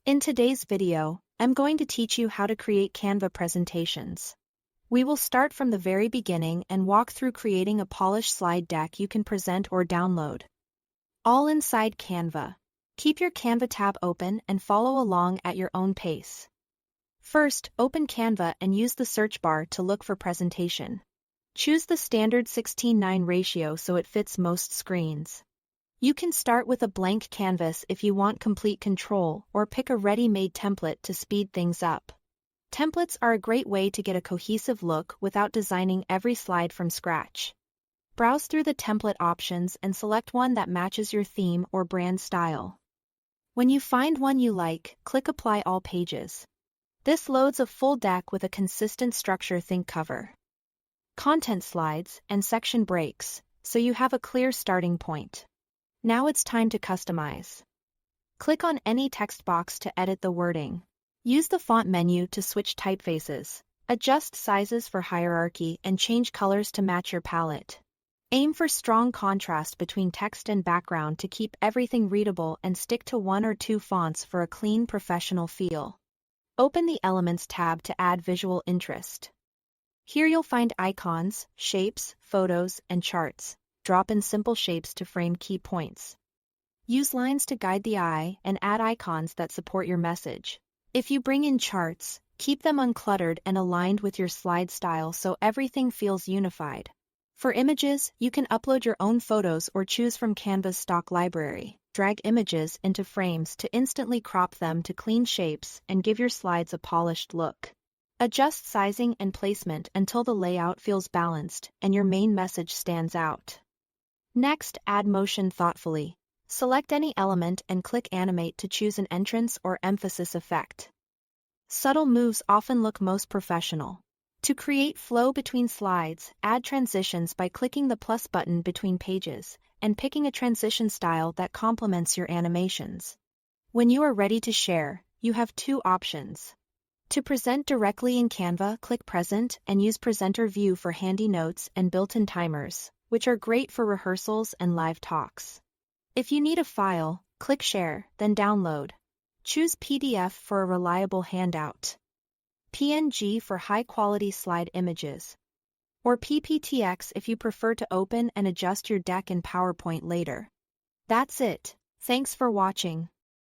In today's video, I'm going to teach you how to create Canva presentations. We will start from the very beginning and walk through creating a polished slide deck you can present or download. All inside Canva. Keep your Canva tab open and follow along at your own pace. First, open Canva and use the search bar to look for presentation. Choose the standard 16:9 ratio so it fits most screens. You can start with a blank canvas if you want complete control, or pick a ready-made template to speed things up. Templates are a great way to get a cohesive look without designing every slide from scratch. Browse through the template options and select one that matches your theme or brand style. When you find one you like, click Apply All Pages. This loads a full deck with a consistent structure. Think cover, content slides, and section breaks, so you have a clear starting point. Now it's time to customize. Click on any text box to edit the wording. Use the font menu to switch typefaces, adjust sizes for hierarchy, and change colors to match your palette. Aim for strong contrast between text and background to keep everything readable, and stick to one or two fonts for a clean, professional feel. Open the Elements tab to add visual interest. Here you'll find icons, shapes, photos, and charts. Drop in simple shapes to frame key points. Use lines to guide the eye and add icons that support your message. If you bring in charts, keep them uncluttered and aligned with your slide style so everything feels unified. For images, you can upload your own photos or choose from Canva's stock library. Drag images into frames to instantly crop them to clean shapes and give your slides a polished look. Adjust sizing and placement until the layout feels balanced and your main message stands out. Next, add motion thoughtfully. Select any element and click Animate to choose an entrance or emphasis effect. Subtle moves often look most professional. To create flow between slides, add transitions by clicking the plus button between pages and picking a transition style that complements your animations. When you are ready to share, you have two options. To present directly in Canva, click Present and use Presenter View for handy notes and built-in timers, which are great for rehearsals and live talks. If you need a file, click Share, then Download. Choose PDF for a reliable handout, PNG for high-quality slide images, or PPTX if you prefer to open and adjust your deck in PowerPoint later. That's it. Thanks for watching.